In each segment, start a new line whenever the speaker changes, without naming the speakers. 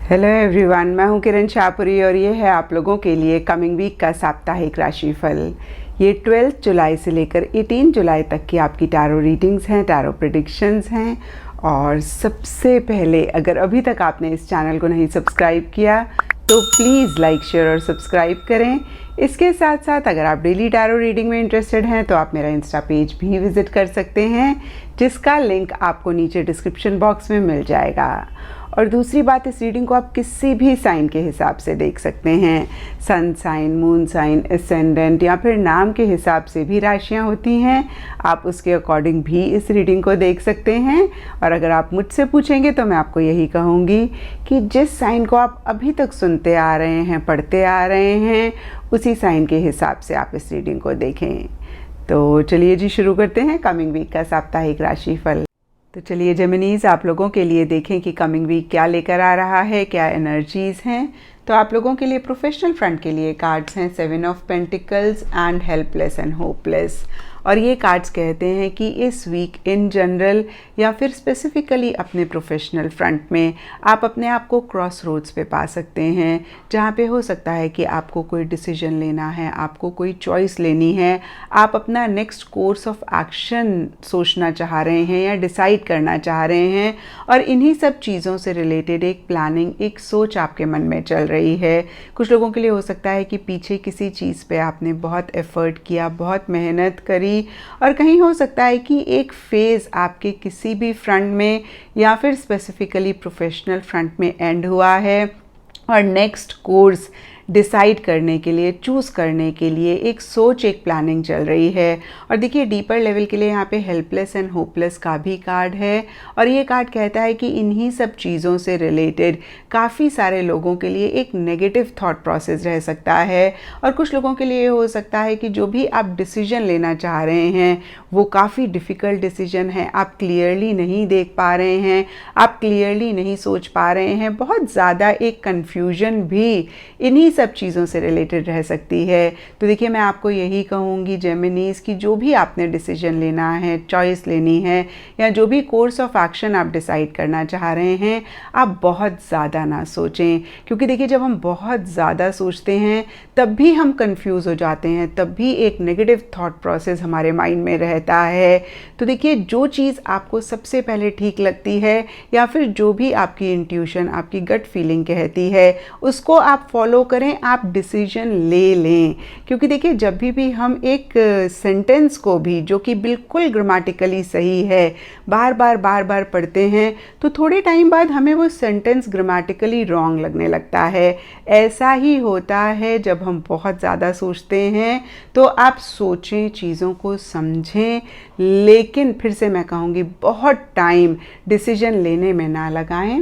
Hello everyone, मैं हूं किरण शाहपुरी और ये है आप लोगों के लिए कमिंग वीक का साप्ताहिक राशिफल। ये 12 जुलाई से लेकर 18 जुलाई तक की आपकी टैरो रीडिंग्स हैं, टैरो प्रेडिक्शंस हैं। और सबसे पहले, अगर अभी तक आपने इस चैनल को नहीं सब्सक्राइब किया तो प्लीज़ लाइक, शेयर और सब्सक्राइब करें। इसके साथ साथ अगर आप डेली टैरो रीडिंग में इंटरेस्टेड हैं तो आप मेरा इंस्टा पेज भी विज़िट कर सकते हैं, जिसका लिंक आपको नीचे डिस्क्रिप्शन बॉक्स में मिल जाएगा। और दूसरी बात, इस रीडिंग को आप किसी भी साइन के हिसाब से देख सकते हैं। Sun sign, moon sign, ascendant या फिर नाम के हिसाब से भी राशियां होती हैं। आप उसके अकॉर्डिंग भी इस रीडिंग को देख सकते हैं। और अगर आप मुझसे पूछेंगे तो मैं आपको यही कहूँगी कि जिस साइन को आप अभी तक सुनते आ रहे हैं, पढ़ते आ रहे हैं, उसी साइन के हिसाब से आप इस रीडिंग को देखें। तो चलिए जी, शुरू करते हैं कमिंग वीक का साप्ताहिक राशिफल। तो चलिए जेमिनीज, आप लोगों के लिए देखें कि कमिंग वीक क्या लेकर आ रहा है, क्या एनर्जीज़ हैं। तो आप लोगों के लिए प्रोफेशनल फ्रंट के लिए कार्ड्स हैं 7 of pentacles and helpless and hopeless. और ये कार्ड्स कहते हैं कि इस वीक इन जनरल या फिर स्पेसिफिकली अपने प्रोफेशनल फ्रंट में आप अपने आप को क्रॉस रोड्स पे पा सकते हैं, जहाँ पे हो सकता है कि आपको कोई डिसीजन लेना है, आपको कोई चॉइस लेनी है, आप अपना नेक्स्ट कोर्स ऑफ एक्शन सोचना चाह रहे हैं या डिसाइड करना चाह रहे हैं। और इन्हीं सब चीज़ों से रिलेटेड एक प्लानिंग, एक सोच आपके मन में चल रही है। कुछ लोगों के लिए हो सकता है कि पीछे किसी चीज़ पे आपने बहुत एफर्ट किया, बहुत मेहनत करी, और कहीं हो सकता है कि एक फेज़ आपके किसी भी फ्रंट में या फिर स्पेसिफिकली प्रोफेशनल फ्रंट में एंड हुआ है और नेक्स्ट कोर्स डिसाइड करने के लिए, चूज़ करने के लिए एक सोच, एक प्लानिंग चल रही है। और देखिए, डीपर लेवल के लिए यहाँ पे हेल्पलेस एंड होपलेस का भी कार्ड है। और ये कार्ड कहता है कि इन्हीं सब चीज़ों से रिलेटेड काफ़ी सारे लोगों के लिए एक नेगेटिव थॉट प्रोसेस रह सकता है। और कुछ लोगों के लिए हो सकता है कि जो भी आप डिसीजन लेना चाह रहे हैं वो काफ़ी डिफ़िकल्ट डिसीजन है, आप क्लियरली नहीं देख पा रहे हैं, आप क्लियरली नहीं सोच पा रहे हैं। बहुत ज़्यादा एक कन्फ्यूजन भी इन्हीं सब चीज़ों से रिलेटेड रह सकती है। तो देखिए, मैं आपको यही कहूँगी जेमिनीज़ कि जो भी आपने डिसीजन लेना है, चॉइस लेनी है, या जो भी कोर्स ऑफ एक्शन आप डिसाइड करना चाह रहे हैं, आप बहुत ज़्यादा ना सोचें। क्योंकि देखिए, जब हम बहुत ज़्यादा सोचते हैं तब भी हम कंफ्यूज हो जाते हैं, तब भी एक नेगेटिव थॉट प्रोसेस हमारे माइंड में रहता है। तो देखिए, जो चीज़ आपको सबसे पहले ठीक लगती है या फिर जो भी आपकी इंट्यूशन, आपकी गट फीलिंग कहती है, उसको आप फॉलो करें, आप डिसीजन ले लें। क्योंकि देखिए, जब भी हम एक सेंटेंस को भी, जो कि बिल्कुल ग्रामेटिकली सही है, बार बार पढ़ते हैं तो थोड़े टाइम बाद हमें वो सेंटेंस ग्रामेटिकली रॉन्ग लगने लगता है। ऐसा ही होता है जब हम बहुत ज़्यादा सोचते हैं। तो आप सोचें, चीज़ों को समझें, लेकिन फिर से मैं कहूँगी बहुत टाइम डिसीजन लेने में ना लगाएं।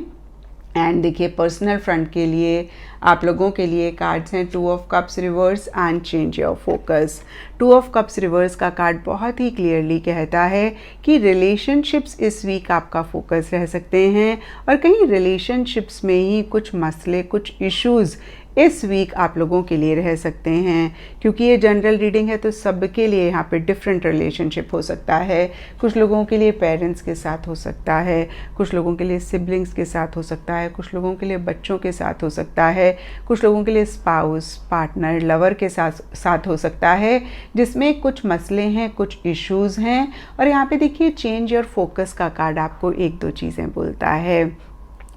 एंड देखिए, पर्सनल फ्रंट के लिए आप लोगों के लिए कार्ड्स हैं 2 of cups reverse and change your focus. 2 of cups reverse का कार्ड बहुत ही क्लियरली कहता है कि रिलेशनशिप्स इस वीक आपका फोकस रह सकते हैं। और कहीं रिलेशनशिप्स में ही कुछ मसले, कुछ इश्यूज़ इस वीक आप लोगों के लिए रह सकते हैं। क्योंकि ये जनरल रीडिंग है तो सबके लिए यहाँ पे डिफरेंट रिलेशनशिप हो सकता है। कुछ लोगों के लिए पेरेंट्स के साथ हो सकता है, कुछ लोगों के लिए सिबलिंग्स के साथ हो सकता है, कुछ लोगों के लिए बच्चों के साथ हो सकता है, कुछ लोगों के लिए स्पाउस, पार्टनर, लवर के साथ हो सकता है, जिसमें कुछ मसले हैं, कुछ इश्यूज़ हैं। और यहाँ पे देखिए, चेंज योर फोकस का कार्ड आपको 1-2 चीज़ें बोलता है।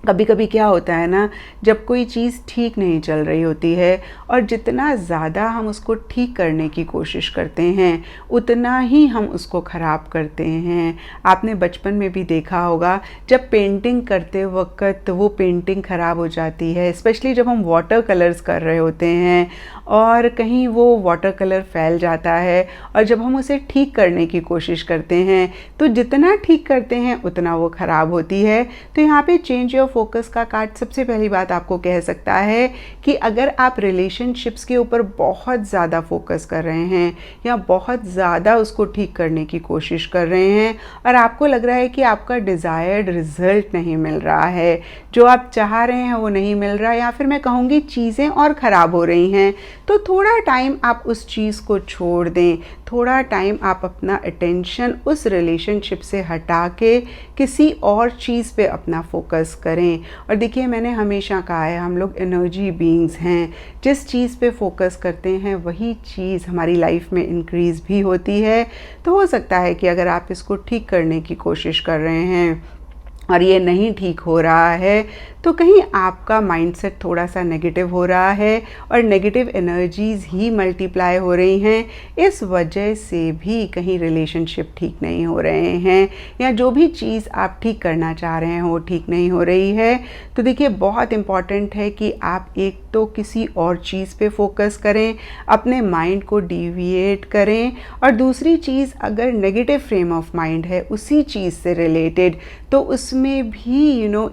कभी कभी क्या होता है ना, जब कोई चीज़ ठीक नहीं चल रही होती है और जितना ज़्यादा हम उसको ठीक करने की कोशिश करते हैं उतना ही हम उसको ख़राब करते हैं। आपने बचपन में भी देखा होगा, जब पेंटिंग करते वक्त वो पेंटिंग ख़राब हो जाती है, स्पेशली जब हम वाटर कलर्स कर रहे होते हैं और कहीं वो वाटर कलर फैल जाता है, और जब हम उसे ठीक करने की कोशिश करते हैं तो जितना ठीक करते हैं उतना वो ख़राब होती है। तो यहाँ पे चेंज योर फोकस का कार्ड सबसे पहली बात आपको कह सकता है कि अगर आप रिलेशनशिप्स के ऊपर बहुत ज़्यादा फोकस कर रहे हैं या बहुत ज़्यादा उसको ठीक करने की कोशिश कर रहे हैं और आपको लग रहा है कि आपका डिज़ायर्ड रिजल्ट नहीं मिल रहा है, जो आप चाह रहे हैं वो नहीं मिल रहा, या फिर मैं कहूँगी चीज़ें और ख़राब हो रही हैं, तो थोड़ा टाइम आप उस चीज़ को छोड़ दें। थोड़ा टाइम आप अपना अटेंशन उस रिलेशनशिप से हटा के किसी और चीज़ पे अपना फोकस करें। करें। और देखिए, मैंने हमेशा कहा है, हम लोग एनर्जी बीइंग्स हैं। जिस चीज़ पे फोकस करते हैं वही चीज़ हमारी लाइफ में इंक्रीज़ भी होती है। तो हो सकता है कि अगर आप इसको ठीक करने की कोशिश कर रहे हैं और ये नहीं ठीक हो रहा है, तो कहीं आपका माइंडसेट थोड़ा सा नेगेटिव हो रहा है और नेगेटिव एनर्जीज़ ही मल्टीप्लाई हो रही हैं। इस वजह से भी कहीं रिलेशनशिप ठीक नहीं हो रहे हैं, या जो भी चीज़ आप ठीक करना चाह रहे हैं वो ठीक नहीं हो रही है। तो देखिए, बहुत इम्पॉर्टेंट है कि आप एक तो किसी और चीज़ पे फोकस करें, अपने माइंड को डिविएट करें, और दूसरी चीज़, अगर नेगेटिव फ्रेम ऑफ माइंड है उसी चीज़ से रिलेटेड, तो उसमें भी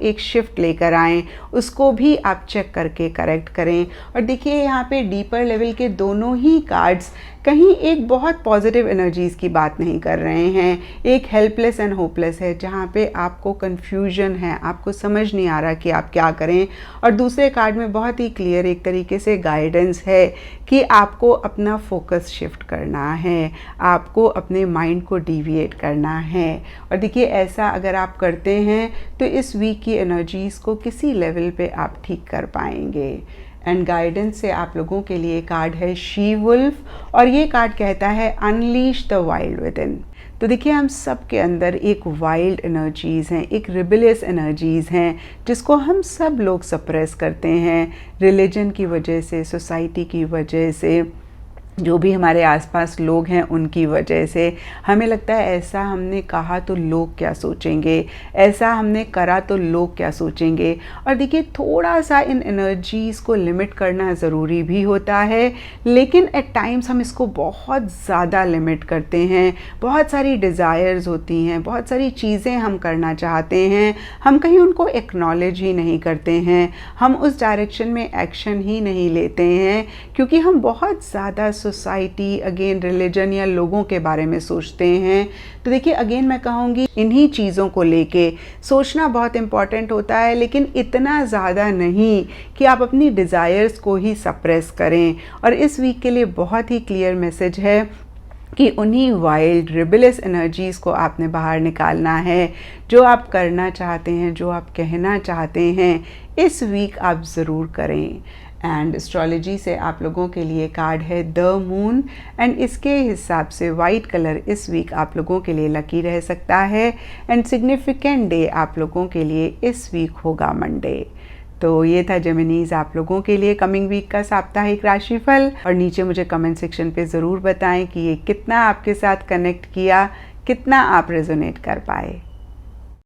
एक शिफ्ट लेकर आएँ, उसको भी आप चेक करके करेक्ट करें। और देखिए, यहाँ पे डीपर लेवल के दोनों ही कार्ड्स कहीं एक बहुत पॉजिटिव एनर्जीज़ की बात नहीं कर रहे हैं। एक हेल्पलेस एंड होपलेस है, जहाँ पे आपको कन्फ्यूजन है, आपको समझ नहीं आ रहा कि आप क्या करें। और दूसरे कार्ड में बहुत ही क्लियर एक तरीके से गाइडेंस है कि आपको अपना फोकस शिफ्ट करना है, आपको अपने माइंड को डिविएट करना है। और देखिए, ऐसा अगर आप करते हैं तो इस वीक की एनर्जीज़ को किसी लेवल पे आप ठीक कर पाएंगे। एंड गाइडेंस से आप लोगों के लिए कार्ड है शी वुल्फ, और ये कार्ड कहता है unleash the wild with in. तो देखिए, हम सब के अंदर एक वाइल्ड एनर्जीज़ हैं, एक रिबेलियस एनर्जीज़ हैं, जिसको हम सब लोग सप्रेस करते हैं, रिलीजन की वजह से, सोसाइटी की वजह से, जो भी हमारे आसपास लोग हैं उनकी वजह से। हमें लगता है ऐसा हमने कहा तो लोग क्या सोचेंगे, ऐसा हमने करा तो लोग क्या सोचेंगे। और देखिए, थोड़ा सा इन एनर्जीज़ को लिमिट करना ज़रूरी भी होता है, लेकिन एट टाइम्स हम इसको बहुत ज़्यादा लिमिट करते हैं। बहुत सारी डिज़ायर्स होती हैं, बहुत सारी चीज़ें हम करना चाहते हैं, हम कहीं उनको एक्नॉलेज ही नहीं करते हैं, हम उस डायरेक्शन में एक्शन ही नहीं लेते हैं, क्योंकि हम बहुत ज़्यादा सोसाइटी, अगेन रिलीजन या लोगों के बारे में सोचते हैं। तो देखिए, अगेन मैं कहूँगी, इन्हीं चीज़ों को लेके सोचना बहुत इम्पॉर्टेंट होता है, लेकिन इतना ज़्यादा नहीं कि आप अपनी डिज़ायर्स को ही सप्रेस करें। और इस वीक के लिए बहुत ही क्लियर मैसेज है कि उन्हीं वाइल्ड रिबेलियस एनर्जीज़ को आपने बाहर निकालना है। जो आप करना चाहते हैं, जो आप कहना चाहते हैं, इस वीक आप ज़रूर करें। एंड एस्ट्रोलॉजी से आप लोगों के लिए कार्ड है द मून, एंड इसके हिसाब से वाइट कलर इस वीक आप लोगों के लिए लकी रह सकता है। एंड सिग्निफिकेंट डे आप लोगों के लिए इस वीक होगा मंडे। तो ये था जेमिनीज आप लोगों के लिए कमिंग वीक का साप्ताहिक राशिफल। और नीचे मुझे कमेंट सेक्शन पे ज़रूर बताएं कि ये कितना आपके साथ कनेक्ट किया, कितना आप रेजोनेट कर पाए।